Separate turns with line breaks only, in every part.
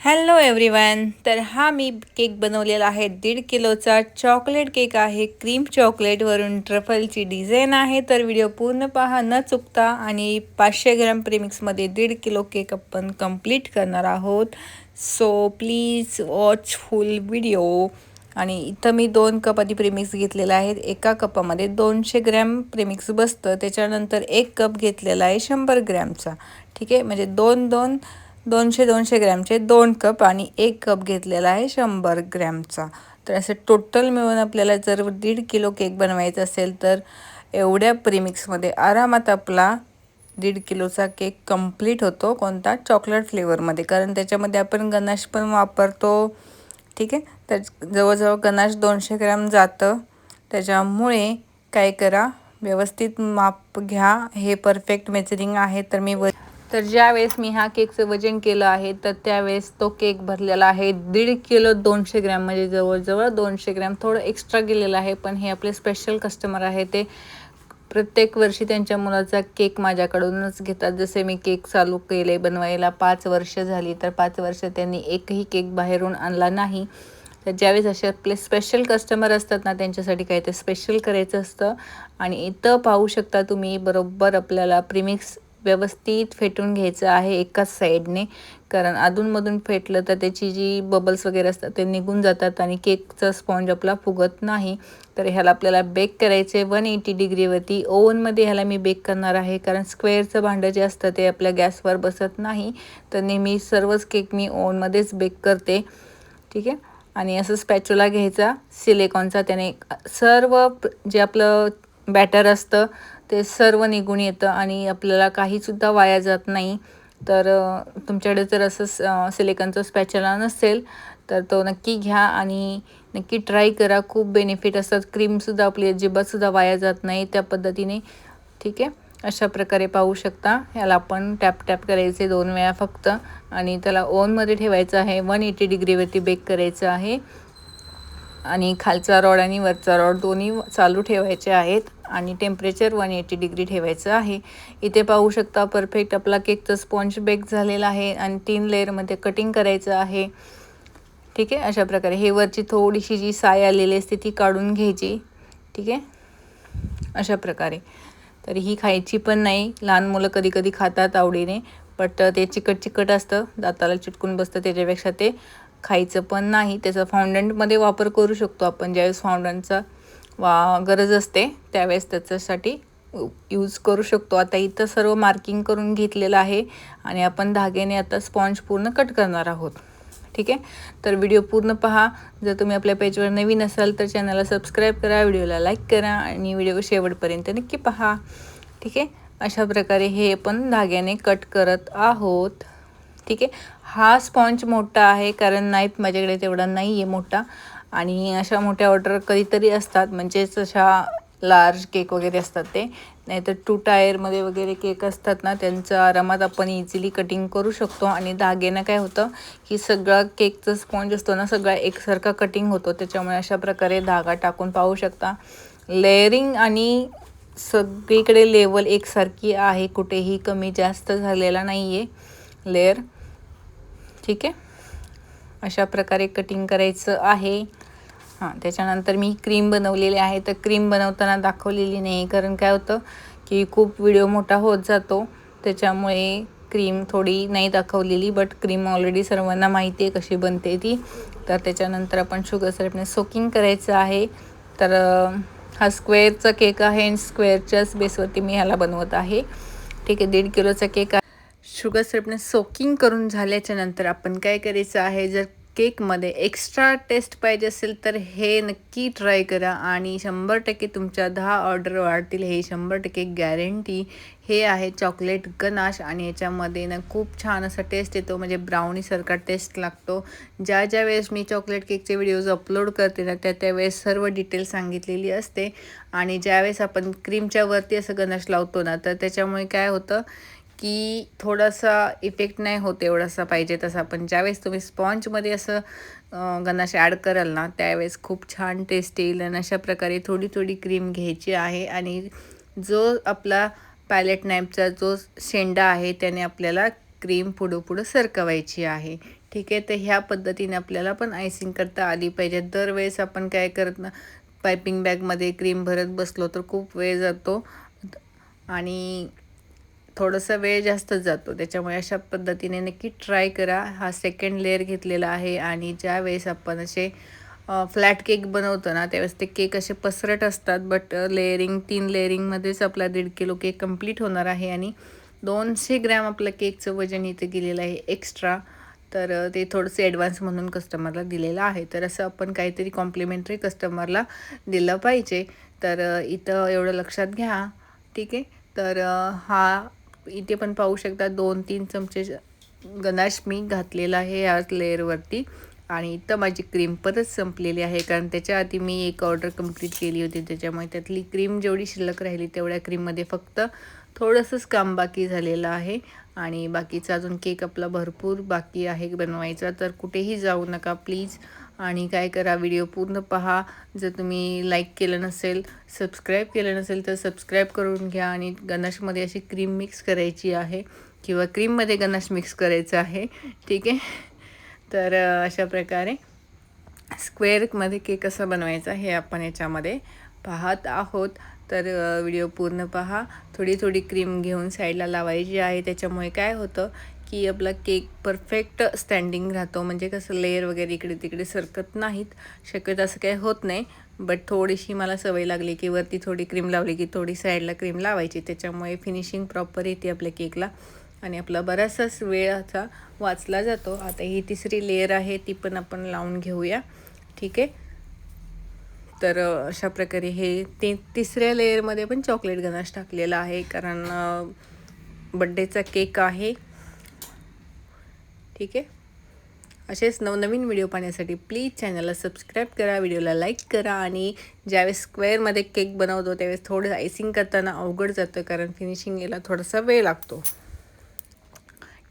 Hello everyone. तर हा मी cake बनवलेला आहे 1.5 किलोचा चॉकलेट केक आहे. क्रीम चॉकलेटवरून ट्रफलची डिझाईन आहे. तर व्हिडिओ पूर्ण पहा न चुकता. आणि 500 ग्रॅम प्रीमिक्समध्ये 1.5 किलो केक आपण कंप्लीट करणार आहोत. So please watch full video. आणि इथं मी 2 कप आधी प्रीमिक्स घेतलेला आहे. एका कपामध्ये 200 ग्रॅम प्रीमिक्स बसतं. त्याच्यानंतर 1 कप घेतलेला आहे 100 ग्रॅमचा. ठीक आहे, म्हणजे 200 ग्रॅमचे 2 कप आणि 1 कप घेतलेला आहे 100 ग्रॅमचा. तर असं टोटल मिळून आपल्याला जर 1.5 किलो केक बनवायचा असेल तर एवढ्या प्रीमिक्समध्ये आरामात आपला 1.5 किलोचा केक कंप्लीट होतो. कोणता? चॉकलेट फ्लेवरमध्ये, कारण त्याच्यामध्ये आपण गनाश पण वापरतो. ठीक आहे, तर जवळजवळ गनाश 200 ग्रॅम जातं. त्याच्यामुळे काय करा, व्यवस्थित माप घ्या. हे परफेक्ट मेजरिंग आहे. तर ज्यावेळेस मी हा केकचं वजन केलं आहे तर त्यावेळेस तो केक भरलेला आहे 1.5 किलो 200 ग्रॅम, म्हणजे जवळजवळ 200 ग्रॅम थोडं एक्स्ट्रा गेलेलं आहे. पण हे आपले स्पेशल कस्टमर आहे, ते प्रत्येक वर्षी त्यांच्या मुलाचा केक माझ्याकडूनच घेतात. जसे मी केक चालू केले बनवायला 5 वर्ष झाली, तर 5 वर्ष त्यांनी एकही केक बाहेरून आणला नाही. तर ज्यावेळेस असे आपले स्पेशल कस्टमर असतात ना, त्यांच्यासाठी काही ते स्पेशल करायचं असतं. आणि इथं पाहू शकता तुम्ही, बरोबर आपल्याला प्रीमिक्स व्यवस्थित फेटून घ्यायचं आहे एकाच साईडने, कारण अधूनमधून फेटलं तर त्याची जी बबल्स वगैरे असतात ते निघून जातात आणि केकचा स्पॉन्ज आपला फुगत नाही. तर ह्याला आपल्याला बेक करायचे 180 डिग्रीवरती. ओव्हनमध्ये ह्याला मी बेक करणार आहे, कारण स्क्वेअरचं भांडं जे असतं ते आपल्या गॅसवर बसत नाही. तर नेहमी सर्वच केक मी ओव्हनमध्येच बेक करते. ठीक आहे, आणि असं स्पॅच्युला घ्यायचा सिलिकॉनचा, त्याने सर्व जे आपलं बॅटर असतं ते सर्व निघून येतं आणि आपल्याला काहीसुद्धा वाया जात नाही. तर तुमच्याकडे जर असं सिलिकॉनचं स्पॅच्युला नसेल तर तो नक्की घ्या आणि नक्की ट्राय करा. खूप बेनिफिट असतात. क्रीमसुद्धा आपली अजिबातसुद्धा वाया जात नाही त्या पद्धतीने. ठीक आहे, अशा प्रकारे पाहू शकता. ह्याला आपण टॅप करायचे 2 वेळा फक्त, आणि त्याला ओव्हनमध्ये ठेवायचं आहे. 180 डिग्रीवरती बेक करायचं आहे. आणि खालचा रॉड आणि वरचा रॉड दोन्ही चालू ठेवायचे आहेत आणि टेम्परेचर 180 डिग्री ठेवायचं आहे. इथे पाहू शकता परफेक्ट आपला केकचा स्पॉन्ज बेक झालेला आहे आणि 3 लेअरमध्ये कटिंग करायचं आहे. ठीक आहे, अशा प्रकारे हे वरची थोडीशी जी साय आलेली असते ती काढून घ्यायची. ठीक आहे, अशा प्रकारे. तर ही खायची पण नाही. लहान मुलं कधी कधी खातात आवडीने, बट ते चिकट असतं, दाताला चिटकून बसतं. त्याच्यापेक्षा ते खायचं पण नाही. त्याचा फाउंडंटमध्ये वापर करू शकतो आपण. ज्यावेळेस फाउंडंटचा गरज असते त्यावेळेस त्याच्यासाठी यूज करू शकतो. आता इथं सर्व मार्किंग करून घेतलेलं आहे आणि आपण धाग्याने आता स्पॉन्ज पूर्ण कट करणार आहोत. ठीक आहे, तर व्हिडिओ पूर्ण पहा. जर तुम्ही आपल्या पेजवर नवीन असाल तर चॅनलला सबस्क्राईब करा, व्हिडिओला लाईक करा आणि व्हिडिओ शेवटपर्यंत नक्की पहा. ठीक आहे, अशा प्रकारे हे आपण धाग्याने कट करत आहोत. ठीक आहे, हा स्पॉन्ज मोठा आहे कारण नाईफ माझ्याकडे तेवढा नाही आहे मोठा, आणि अशा मोठ्या ऑर्डर कधीतरी असतात, म्हणजेच अशा लार्ज केक वगैरे असतात ते. नाहीतर 2 टायरमध्ये वगैरे केक असतात ना, त्यांचं आरामात आपण इझिली कटिंग करू शकतो. आणि धाग्यानं काय होतं की सगळा केकचा स्पॉन्ज असतो ना, सगळा एकसारखा कटिंग होतो. त्याच्यामुळे अशा प्रकारे धागा टाकून पाहू शकता. लेअरिंग आणि सगळीकडे लेवल एकसारखी आहे, कुठेही कमी जास्त झालेला नाही आहे लेअर. ठीक आहे, अशा प्रकारे कटिंग करायचं आहे. त्याच्यानंतर मी क्रीम बनवलेली आहे. तर क्रीम बनवताना दाखवलेली नाही, कारण काय होतं की खूप व्हिडिओ मोठा होत जातो, त्याच्यामुळे क्रीम थोडी नाही दाखवलेली. बट क्रीम ऑलरेडी सर्वांना माहिती आहे कशी बनते ती. तर त्याच्यानंतर आपण शुगर सिरपने सोकिंग करायचं आहे. तर हा स्क्वेअरचा केक आहे आणि स्क्वेअरच्याच बेसवरती मी ह्याला बनवत आहे. ठीक आहे, 1.5 किलोचा केक आहे. शुगर सिरपने सोकिंग करून झाल्याच्या नंतर आपण काय करायचं आहे, जर केकमध्ये एक्स्ट्रा टेस्ट पाहिजे असेल तर हे नक्की ट्राय करा आणि 100% तुमच्या 10 ऑर्डर वाढतील. हे 100% गॅरंटी. हे आहे चॉकलेट गनाश आणि याच्यामध्ये ना खूप छान असा टेस्ट येतो, म्हणजे ब्राउनीसारखा टेस्ट लागतो. ज्या वेळेस मी चॉकलेट केकचे व्हिडिओज अपलोड करते ना, त्यावेळेस सर्व डिटेल सांगितलेली असते. आणि ज्यावेळेस आपण क्रीमच्या वरती असं गनाश लावतो ना, तर त्याच्यामुळे काय होतं की थोडासा इफेक्ट नाही होत एवढासा पाहिजे तसा. पण ज्यावेळेस तुम्ही स्पॉन्जमध्ये असं गनाश ॲड कराल ना, त्यावेळेस खूप छान टेस्ट येईल. आणि अशा प्रकारे थोडी थोडी क्रीम घ्यायची आहे आणि जो आपला पॅलेट नाईफचा जो शेंडा आहे त्याने आपल्याला क्रीम पुढं सरकवायची आहे. ठीक आहे, तर ह्या पद्धतीने आपल्याला पण आयसिंग करता आली पाहिजे. दरवेळेस आपण काय करत ना, पायपिंग बॅगमध्ये क्रीम भरत बसलो तर खूप वेळ जातो आणि थोडासा वेळ जास्त जातो. त्याच्यामुळे अशा पद्धतीने नक्की ट्राय करा. हा सेकंड लेअर घेतलेला आहे आणि ज्यावेळेस आपण असे फ्लॅट केक बनवतो ना, त्यावेळेस ते केक असे पसरट असतात. बट लेअरिंग 3 लेअरिंगमध्येच आपला 1.5 किलो केक कंप्लीट होणार आहे आणि 200 ग्रॅम आपलं केकचं वजन इथे गेलेलं आहे एक्स्ट्रा. तर ते थोडंसं ॲडव्हान्स म्हणून कस्टमरला दिलेलं आहे. तर असं आपण काहीतरी कॉम्प्लिमेंटरी कस्टमरला दिलं पाहिजे. तर इथं एवढं लक्षात घ्या. ठीक आहे, तर हा इथे पण पाहू शकता 2-3 चमचे गनाश मी घातलेला आहे या लेअरवरती आणि इथं माझी क्रीम परत संपलेली आहे, कारण त्याच्या आधी मी एक ऑर्डर कंप्लीट केली होती. त्याच्यामुळे त्यातली क्रीम जेवढी शिल्लक राहिली तेवढ्या क्रीममध्ये फक्त थोडंसंच काम बाकी झालेलं आहे आणि बाकीचा अजून केक आपला भरपूर बाकी आहे बनवायचा. तर कुठेही जाऊ नका प्लीज आणि काय करा, व्हिडिओ पूर्ण पहा. जर तुम्ही लाईक केलं नसेल, सबस्क्राईब केलं नसेल तर सबस्क्राईब करून घ्या. आणि गनाशमध्ये अशी क्रीम मिक्स करायची आहे किंवा क्रीममध्ये गनाश मिक्स करायचं आहे. ठीक आहे, तर अशा प्रकारे स्क्वेअरमध्ये केक कसा बनवायचा हे आपण याच्यामध्ये पाहत आहोत. तर व्हिडिओ पूर्ण पहा. थोडी क्रीम घेऊन साईडला लावायची आहे. त्याच्यामुळे काय होतं की आपला केक परफेक्ट स्टँडिंग राहतो, म्हणजे कसं लेअर वगैरे इकडे तिकडे सरकत नाहीत. शक्यतो असं काही होत नाही, बट थोडीशी मला सवय लागली की वरती थोडी क्रीम लावली की थोडी साईडला क्रीम लावायची. त्याच्यामुळे फिनिशिंग प्रॉपर येते आपल्या केकला आणि आपला बराचसाच वेळाचा वाचला जातो. आता ही तिसरी लेअर आहे, ती पण आपण लावून घेऊया. ठीक आहे, तर अशा प्रकारे हे तिसऱ्या लेअरमध्ये पण चॉकलेट गनाश टाकलेला आहे, कारण बड्डेचा केक आहे. ठीक आहे, असेच नवनवीन व्हिडिओ पाहण्यासाठी प्लीज चॅनलला सबस्क्राईब करा, व्हिडिओला लाईक करा. आणि ज्यावेळेस स्क्वेअरमध्ये केक बनवतो त्यावेळेस थोडं आयसिंग करताना अवघड जातं, कारण फिनिशिंग याला थोडासा वेळ लागतो.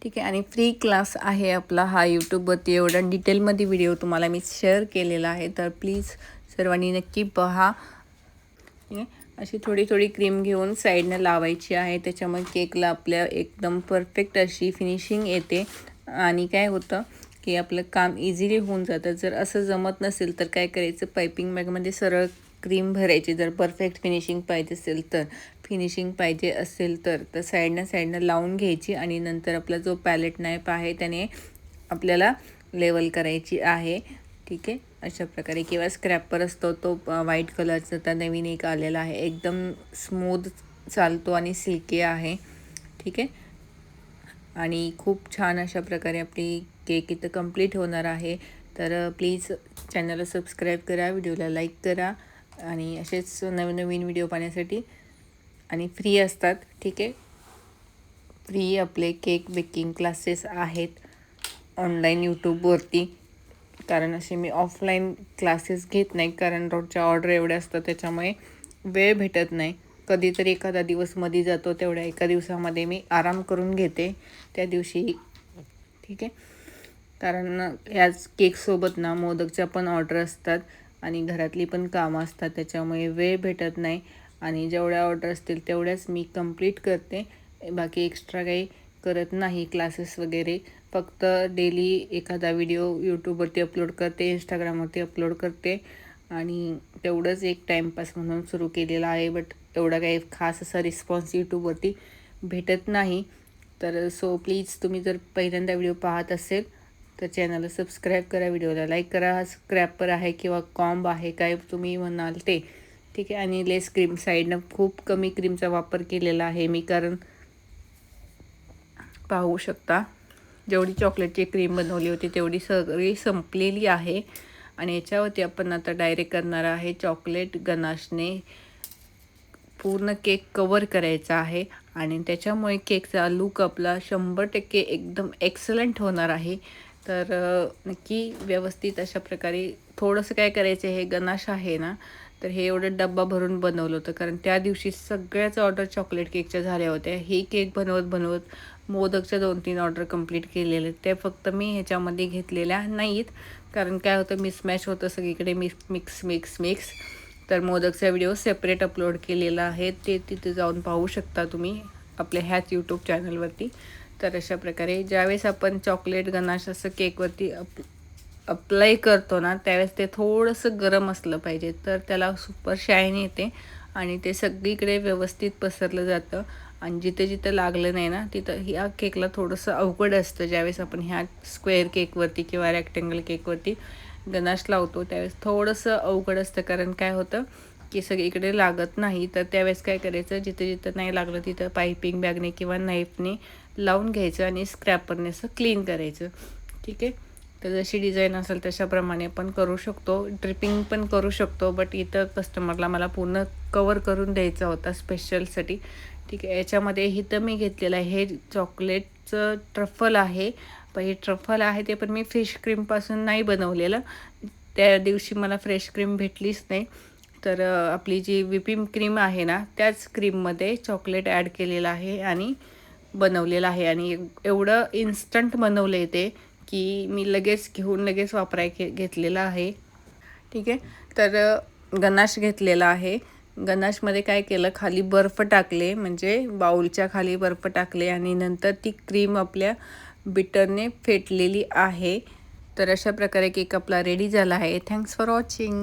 ठीक आहे, आणि फ्री क्लास आहे आपला हा यूट्यूबवरती. एवढा डिटेलमध्ये व्हिडिओ तुम्हाला मी शेअर केलेला आहे, तर प्लीज सर्वांनी नक्की पहा. अशी थोडी क्रीम घेऊन साईडनं लावायची आहे. त्याच्यामुळे केकला आपल्या एकदम परफेक्ट अशी फिनिशिंग येते आणि काय होतं की आपलं काम इझिली होऊन जातं. जर असं जमत नसेल तर काय करायचं, पायपिंग बॅगमध्ये सरळ क्रीम भरायची. जर परफेक्ट फिनिशिंग पाहिजे असेल तर साईडनं लावून घ्यायची आणि नंतर आपला जो पॅलेट नाईफ आहे त्याने आपल्याला लेवल करायची आहे. ठीक आहे, अशा प्रकारे. किंवा स्क्रॅपर असतो तो व्हाईट कलरचा, तर नवीन एक आलेला आहे, एकदम स्मूथ चालतो आणि सिल्की आहे. ठीक आहे, आणि खूप छान अशा प्रकारे आपली केक इथं कंप्लीट होणार आहे. तर प्लीज चॅनलला सबस्क्राईब करा, व्हिडिओला लाईक करा आणि असेच नवीन व्हिडिओ पाहण्यासाठी. आणि फ्री असतात. ठीक आहे, फ्री आपले केक बेकिंग क्लासेस आहेत ऑनलाईन यूट्यूबवरती, कारण असे मी ऑफलाईन क्लासेस घेत नाही, कारण रोजच्या ऑर्डर एवढ्या असतात त्याच्यामुळे वेळ भेटत नाही. कधीतरी एखादा दिवस मध्ये जातो, तेवढ्या एका दिवसामध्ये मी आराम करून घेते त्या दिवशी. ठीक आहे, कारण ह्याच केकसोबत ना मोदकच्या पण ऑर्डर असतात आणि घरातली पण कामं असतात, त्याच्यामुळे वेळ भेटत नाही. आणि जेवढ्या ऑर्डर असतील तेवढ्याच मी कंप्लीट करते, बाकी एक्स्ट्रा काही करत नाही क्लासेस वगैरे. फक्त डेली एखादा व्हिडिओ यूट्यूबवरती अपलोड करते, इंस्टाग्रामवरती अपलोड करते आणि तेवढंच एक टाईमपास म्हणून सुरू केलेला आहे. बट एवढा काही खास असा रिस्पॉन्स यूट्यूबवरती भेटत नाही. तर सो प्लीज तुम्ही जर पहिल्यांदा व्हिडिओ पाहत असेल तर चॅनलला सबस्क्राईब करा, व्हिडिओला लाईक करा. हा स्क्रॅपर आहे किंवा कॉम्ब आहे, काय तुम्ही म्हणाल ते. ठीक आहे, आणि लेस क्रीम साईडनं खूप कमी क्रीमचा वापर केलेला आहे मी, कारण पाहू शकता जेवढी चॉकलेटची क्रीम बनवली होती तेवढी सगळी संपलेली आहे. आणि याच्यावरती आपण आता डायरेक्ट करणार आहे चॉकलेट गनाशने पूर्ण केक कवर करायचा आहे आणि त्याच्यामुळे केकचा लूक आपला 100% एकदम एक्सलंट होणार आहे. तर नक्की व्यवस्थित अशा प्रकारे थोडंसं काय करायचं, हे गनाश आहे ना, तर हे एवढं डब्बा भरून बनवलं होतं, कारण त्या दिवशी सगळ्याच ऑर्डर चॉकलेट केकच्या झाल्या होत्या. ही केक बनवत मोदकच्या 2-3 ऑर्डर कंप्लीट केलेले, ते फक्त मी ह्याच्यामध्ये घेतलेल्या नाहीत, कारण काय होतं मिसमॅच होतं सगळीकडे, मिक्स. तर मोदकचा व्हिडिओ सेपरेट अपलोड केलेला आहे, ते तिथे जाऊन पाहू शकता तुम्ही आपल्या ह्याच यूट्यूब चॅनलवरती. तर अशा प्रकारे ज्यावेळेस आपण चॉकलेट गनाश असं केकवरती अप्लाय करतो ना, त्यावेळेस ते थोडंसं गरम असलं पाहिजे, तर त्याला सुपर शाईन येते आणि ते सगळीकडे व्यवस्थित पसरलं जातं. आणि जिथे जिथे लागलं नाही ना, तिथं ह्या केकला थोडंसं अवघड असतं. ज्यावेळेस आपण ह्या स्क्वेअर केकवरती किंवा रेक्टेंगल केकवरती गनाश लावतो, त्यावेळेस थोडंसं अवघड असतं. कारण काय होतं की सगळीकडे लागत नाही. तर त्यावेळेस काय करायचं, जिथे जिथं नाही लागलं तिथं पायपिंग बॅगने किंवा नाईफने लावून घ्यायचं आणि स्क्रॅपरने असं क्लीन करायचं. ठीक आहे. तर जशी डिझाईन असेल तशाप्रमाणे आपण करू शकतो. ड्रिपिंग पण करू शकतो, बट इथं कस्टमरला मला पूर्ण कवर करून द्यायचा होता स्पेशलसाठी. ठीक आहे. याच्यामध्ये इथं मी घेतलेलं आहे हे चॉकलेटचं ट्रफल आहे. पण हे ट्रफल आहे ते पण मी फ्रेश क्रीमपासून नाही बनवलेलं. त्या दिवशी मला फ्रेश क्रीम भेटलीच नाही. तर आपली जी व्हिपिंग क्रीम आहे ना, त्याच क्रीममध्ये चॉकलेट ॲड केलेलं आहे आणि बनवलेलं आहे. आणि एवढं इन्स्टंट बनवलं आहे ते, की मी लगेच घेऊन लगेच घेतलेलं आहे. ठीक आहे. तर गनाश घेतलेला आहे. गनाशमध्ये काय केलं, खाली बर्फ टाकले, म्हणजे बाउलच्या खाली बर्फ टाकले आणि नंतर ती क्रीम आपल्या बिटरने फेटलेली आहे. तर अशा प्रकारे केक आपला रेडी झाला आहे. Thanks for watching.